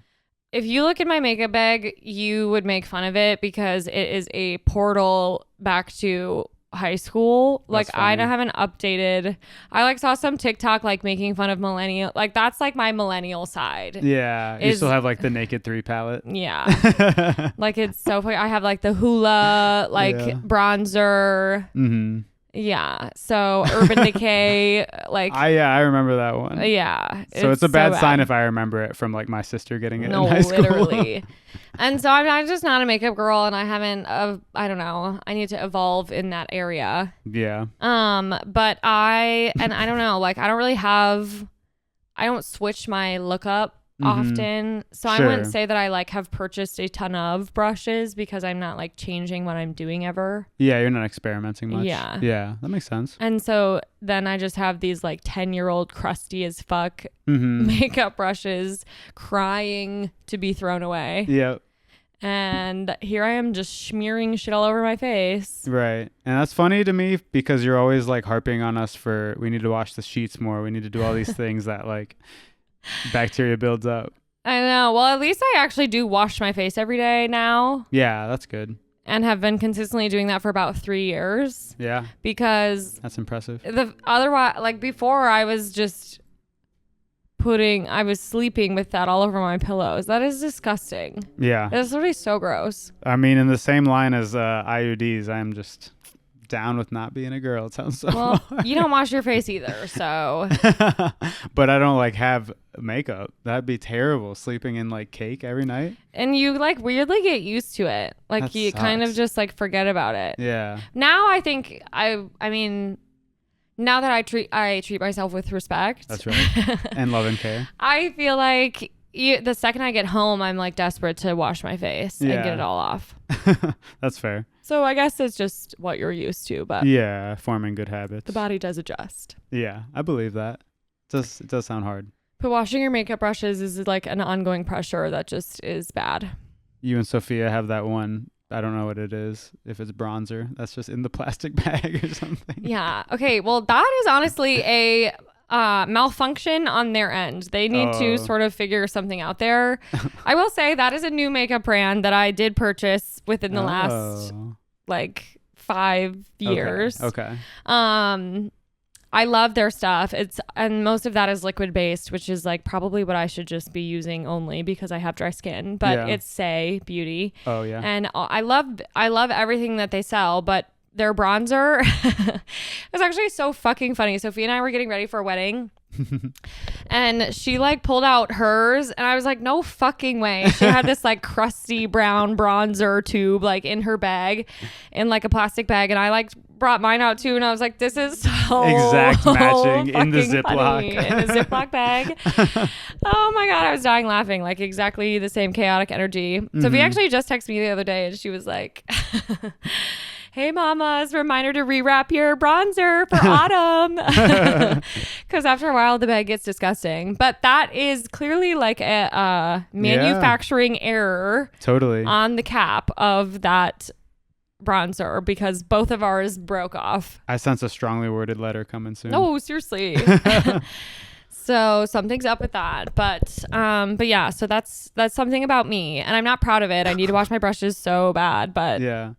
S1: If you look at my makeup bag, you would make fun of it because it is a portal back to high school. Like I haven't updated. I like saw some TikTok like making fun of millennial, like that's like my millennial side.
S2: Yeah. You still have like the Naked 3 palette.
S1: Yeah. Like it's so funny. I have like the Hoola like bronzer. Yeah. So Urban Decay, like
S2: I remember that one.
S1: Yeah.
S2: So it's a bad sign if I remember it from like my sister getting it in high school.
S1: Literally. And so I'm just not a makeup girl, and I haven't. I don't know. I need to evolve in that area.
S2: Yeah.
S1: But I don't know. Like I don't really have. I don't switch my look up often, so I wouldn't say that I like have purchased a ton of brushes because I'm not like changing what I'm doing ever.
S2: Yeah, you're not experimenting much.
S1: Yeah,
S2: that makes sense.
S1: And so then I just have these like 10-year-old crusty as fuck makeup brushes crying to be thrown away.
S2: Yep.
S1: And here I am just smearing shit all over my face.
S2: Right. And that's funny to me because you're always like harping on us for we need to wash the sheets more, we need to do all these things that like bacteria builds up.
S1: I know. Well, at least I actually do wash my face every day now.
S2: Yeah, that's good.
S1: And have been consistently doing that for about 3 years.
S2: Yeah.
S1: Because
S2: that's impressive.
S1: Otherwise, like before, I was just I was sleeping with that all over my pillows. That is disgusting.
S2: Yeah.
S1: That's literally so gross.
S2: I mean, in the same line as IUDs, I'm just down with not being a girl. It sounds so
S1: Well,
S2: hard.
S1: you don't wash your face either, so.
S2: But I don't like have makeup. That'd be terrible. Sleeping in like cake every night.
S1: And you like weirdly get used to it. Like
S2: That
S1: you kind of
S2: sucks.
S1: just like forget about it.
S2: Yeah.
S1: Now I think I mean, now that I treat myself with respect.
S2: That's right. And love and care.
S1: I feel like the second I get home, I'm like desperate to wash my face and get it all off.
S2: That's fair.
S1: So I guess it's just what you're used to, but
S2: Yeah, forming good habits.
S1: the body does adjust.
S2: Yeah, I believe that. It does sound hard.
S1: But washing your makeup brushes is like an ongoing pressure that just is bad.
S2: You and Sophia have that one. I don't know what it is. If it's bronzer, that's just in the plastic bag or something.
S1: Yeah. Okay. Well, that is honestly a malfunction on their end. They need to sort of figure something out there. I will say that is a new makeup brand that I did purchase within the last like 5 years.
S2: Okay.
S1: I love their stuff. And most of that is liquid based, which is like probably what I should just be using only because I have dry skin. But it's Say Beauty.
S2: Oh yeah.
S1: And I love everything that they sell, but their bronzer is actually so fucking funny. Sophie and I were getting ready for a wedding. And she like pulled out hers and I was like, no fucking way. She had this like crusty brown bronzer tube like in her bag, in like a plastic bag, and I like brought mine out too, and I was like, this is so
S2: exact matching in the
S1: fucking funny.
S2: Ziploc.
S1: In a Ziploc bag. Oh my god, I was dying laughing. Like exactly the same chaotic energy. Sophie actually just texted me the other day and she was like, hey mamas, reminder to rewrap your bronzer for autumn. Because after a while the bag gets disgusting. But that is clearly like a manufacturing error
S2: Totally.
S1: on the cap of that bronzer, because both of ours broke off.
S2: I sense a strongly worded letter coming soon.
S1: No, seriously. So something's up with that. But yeah, so that's something about me, and I'm not proud of it. I need to wash my brushes so bad, but
S2: Yeah.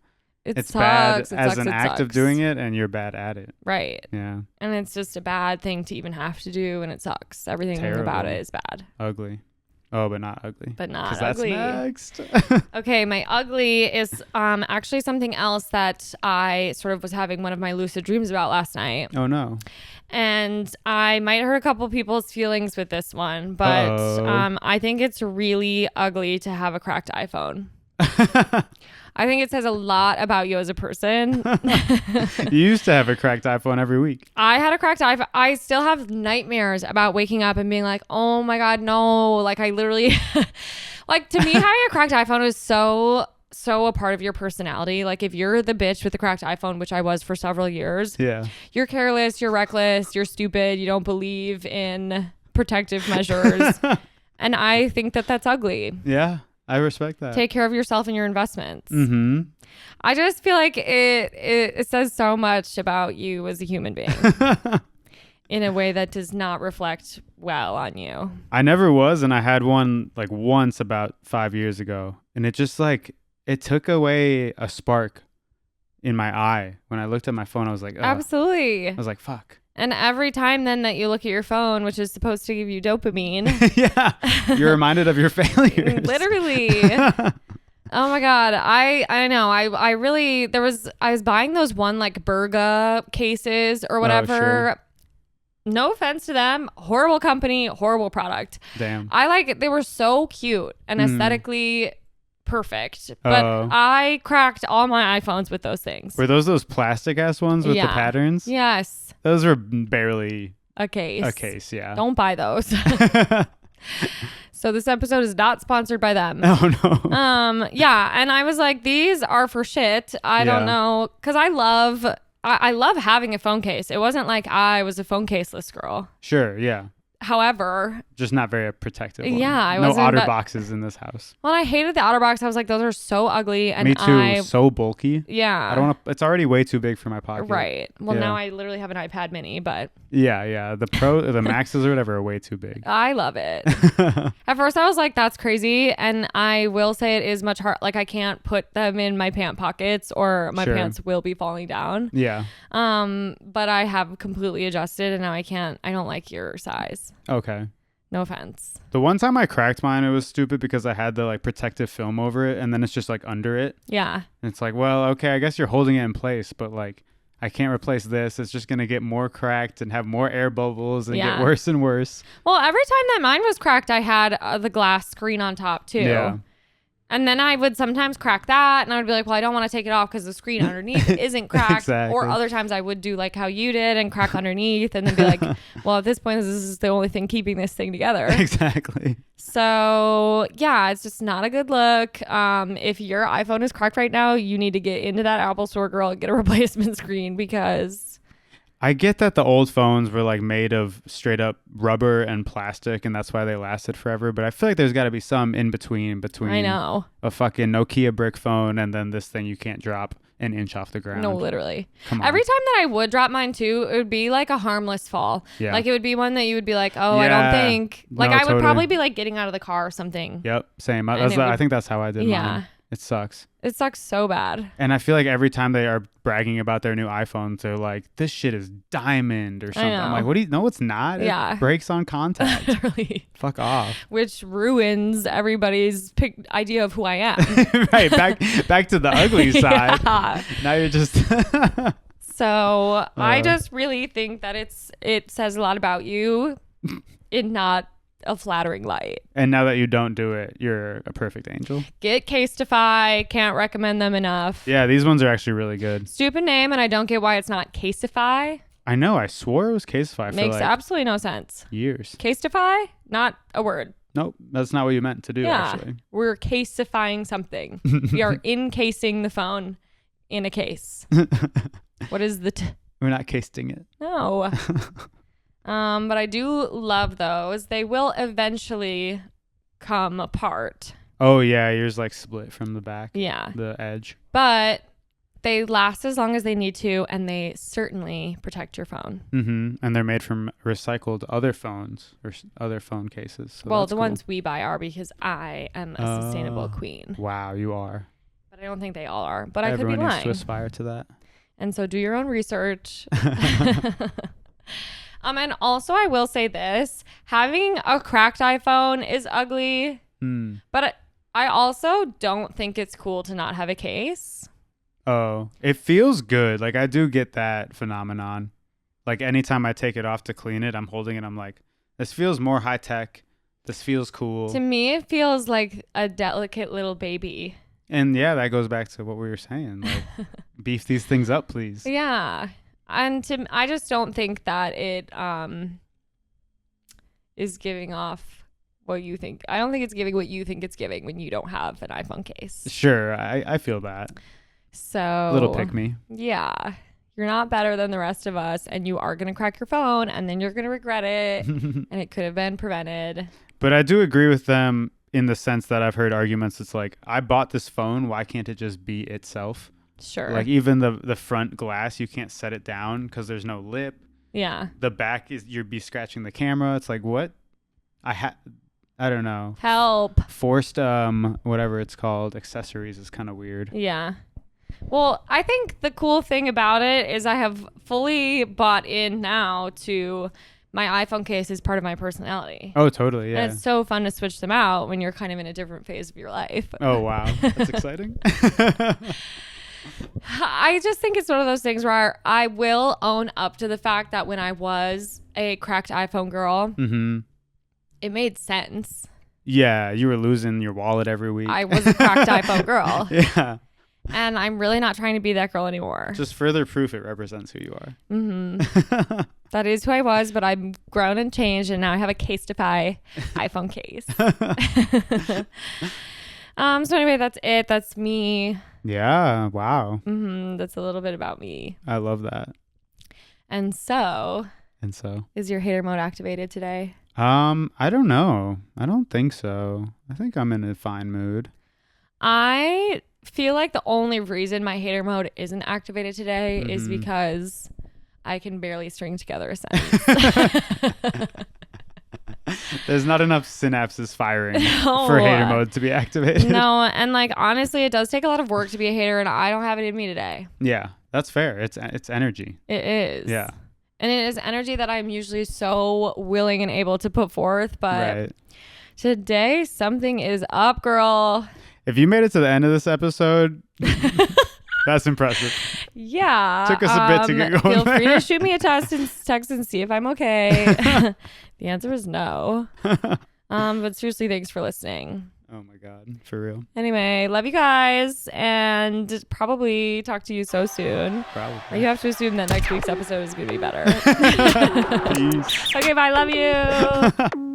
S1: it's
S2: bad
S1: sucks.
S2: as an act of doing it, and you're bad at it.
S1: Right.
S2: Yeah.
S1: And it's just a bad thing to even have to do, and it sucks. Everything about
S2: Terrible.
S1: it is bad.
S2: Ugly. Oh, but not ugly.
S1: But not
S2: 'Cause
S1: ugly.
S2: That's next.
S1: Okay, my ugly is actually something else that I sort of was having one of my lucid dreams about last night.
S2: Oh no.
S1: And I might hurt a couple people's feelings with this one, but I think it's really ugly to have a cracked iPhone. I think it says a lot about you as a person.
S2: You used to have a cracked iPhone every week.
S1: I had a cracked iPhone. I still have nightmares about waking up and being like, oh my God, no. Like I literally, like to me, having a cracked iPhone is so a part of your personality. Like if you're the bitch with the cracked iPhone, which I was for several years, you're careless, you're reckless, you're stupid, you don't believe in protective measures. And I think that that's ugly.
S2: Yeah. I respect that.
S1: Take care of yourself and your investments.
S2: Mm-hmm.
S1: I just feel like it says so much about you as a human being in a way that does not reflect well on you.
S2: I never was, and I had one like once about 5 years ago, and it just like it took away a spark in my eye. When I looked at my phone, I was like, ugh.
S1: Absolutely.
S2: I was like, fuck.
S1: And every time then that you look at your phone, which is supposed to give you dopamine.
S2: Yeah. You're reminded of your failures.
S1: Literally. Oh my God. I know. I really, I was buying those one like Burga cases or whatever.
S2: Oh, sure.
S1: No offense to them. Horrible company, horrible product.
S2: Damn.
S1: They were so cute and aesthetically perfect, but I cracked all my iPhones with those things.
S2: Were those plastic ass ones with the patterns?
S1: Yes.
S2: Those were barely
S1: a case.
S2: Yeah.
S1: Don't buy those. So this episode is not sponsored by them.
S2: Oh no.
S1: Yeah, and I was like, these are for shit. I don't know, because I love having a phone case. It wasn't like I was a phone caseless girl.
S2: Sure. Yeah.
S1: However,
S2: just not very protective. One.
S1: Yeah, I
S2: no
S1: wasn't
S2: OtterBoxes in this house.
S1: Well, I hated the OtterBox. I was like, those are so ugly. And
S2: me too. So bulky.
S1: Yeah.
S2: I don't want to. It's already way too big for my pocket.
S1: Right. Well, now I literally have an iPad Mini, but
S2: yeah. The Maxes or whatever are way too big.
S1: I love it. At first, I was like, that's crazy, and I will say it is much hard. Like I can't put them in my pant pockets, or my pants will be falling down.
S2: Yeah.
S1: But I have completely adjusted, and now I can't. I don't like your size.
S2: Okay.
S1: No offense.
S2: The one time I cracked mine, it was stupid because I had the like protective film over it, and then it's just like under it.
S1: Yeah.
S2: And it's like, well, okay, I guess you're holding it in place, but like I can't replace this. It's just going to get more cracked and have more air bubbles and get worse and worse.
S1: Well, every time that mine was cracked, I had the glass screen on top too.
S2: Yeah.
S1: And then I would sometimes crack that, and I would be like, well, I don't want to take it off because the screen underneath isn't cracked.
S2: Exactly.
S1: Or other times I would do like how you did and crack underneath and then be like, well, at this point, this is the only thing keeping this thing together.
S2: Exactly.
S1: So, yeah, it's just not a good look. If your iPhone is cracked right now, you need to get into that Apple store, girl, and get a replacement screen because...
S2: I get that the old phones were like made of straight up rubber and plastic and that's why they lasted forever. But I feel like there's got to be some in between
S1: I know.
S2: a fucking Nokia brick phone and then this thing you can't drop an inch off the ground.
S1: No, literally.
S2: Come on.
S1: Every time that I would drop mine too, it would be like a harmless fall.
S2: Yeah.
S1: Like it would be one that you would be like, oh, I don't think. Like I would probably be like getting out of the car or something.
S2: Yep. Same.
S1: And
S2: I think that's how I did
S1: Yeah.
S2: mine. It sucks.
S1: It sucks so bad.
S2: And I feel like every time they are bragging about their new iPhones, they're like, this shit is diamond or something. I'm like, what do you... No, it's not.
S1: Yeah.
S2: It breaks on contact.
S1: Literally.
S2: Fuck off.
S1: Which ruins everybody's idea of who I am.
S2: Right. Back to the ugly side.
S1: Yeah.
S2: Now you're just...
S1: So I just really think that it says a lot about you in not a flattering light.
S2: And now that you don't do it, you're a perfect angel.
S1: Get Casetify. Can't recommend them enough.
S2: Yeah, these ones are actually really good.
S1: Stupid name, and I don't get why it's not Casetify.
S2: I know. I swore it was Casetify.
S1: Makes
S2: for like
S1: absolutely no sense.
S2: years.
S1: Casetify? Not a word.
S2: Nope. That's not what you meant to do, actually.
S1: We're casifying something. We are encasing the phone in a case. What is the...
S2: We're not casting it.
S1: No. But I do love those. They will eventually come apart.
S2: Oh, yeah. Yours like split from the back.
S1: Yeah.
S2: The edge.
S1: But they last as long as they need to, and they certainly protect your phone.
S2: Mm-hmm. And they're made from recycled other phones or other phone cases. So
S1: well, the ones we buy are because I am a sustainable queen.
S2: Wow, you are.
S1: But I don't think they all are. But I
S2: Everyone
S1: could be lying.
S2: needs to aspire to that.
S1: And so do your own research. And also I will say this, having a cracked iPhone is ugly, but I also don't think it's cool to not have a case.
S2: Oh, it feels good. Like I do get that phenomenon. Like anytime I take it off to clean it, I'm holding it. I'm like, this feels more high tech. This feels cool.
S1: To me, it feels like a delicate little baby.
S2: And yeah, that goes back to what we were saying. Like, beef these things up, please.
S1: Yeah. And I just don't think that it is giving off what you think. I don't think it's giving what you think it's giving when you don't have an iPhone case.
S2: Sure, I feel that.
S1: So
S2: Little pick me.
S1: Yeah. You're not better than the rest of us, and you are going to crack your phone, and then you're going to regret it, and it could have been prevented.
S2: But I do agree with them in the sense that I've heard arguments. It's like, I bought this phone. Why can't it just be itself?
S1: Sure.
S2: Like even the front glass, you can't set it down because there's no lip.
S1: Yeah.
S2: The back is you'd be scratching the camera. It's like, what? I don't know.
S1: Help.
S2: Forced whatever it's called, accessories is kind of weird.
S1: Yeah. Well, I think the cool thing about it is I have fully bought in now to my iPhone case is part of my personality.
S2: Oh, totally. Yeah.
S1: And it's so fun to switch them out when you're kind of in a different phase of your life.
S2: Oh, wow. That's exciting.
S1: I just think it's one of those things where I will own up to the fact that when I was a cracked iPhone girl, it made sense.
S2: Yeah, you were losing your wallet every week.
S1: I was a cracked iPhone girl.
S2: Yeah.
S1: And I'm really not trying to be that girl anymore.
S2: Just further proof it represents who you are.
S1: Mm-hmm. That is who I was, but I'm grown and changed, and now I have a Casetify iPhone case. So anyway, that's it. That's me.
S2: Yeah. Wow.
S1: That's a little bit about me.
S2: I love that.
S1: And so, is your hater mode activated today?
S2: I don't know. I don't think so. I think I'm in a fine mood.
S1: I feel like the only reason my hater mode isn't activated today is because I can barely string together a sentence.
S2: There's not enough synapses firing for hater mode to be activated.
S1: No, and like honestly, it does take a lot of work to be a hater, and I don't have it in me today.
S2: Yeah, that's fair. It's energy.
S1: It is.
S2: Yeah.
S1: And it is energy that I'm usually so willing and able to put forth, but today something is up, girl.
S2: If you made it to the end of this episode, That's impressive.
S1: Yeah.
S2: Took us a bit to get going
S1: Feel free
S2: there.
S1: to shoot me a text and see if I'm okay. The answer is no. But seriously, thanks for listening.
S2: Oh my God, for real.
S1: Anyway, love you guys, and probably talk to you so soon.
S2: Probably.
S1: You have to assume that next week's episode is going to be better.
S2: Peace.
S1: Okay, bye. Love you.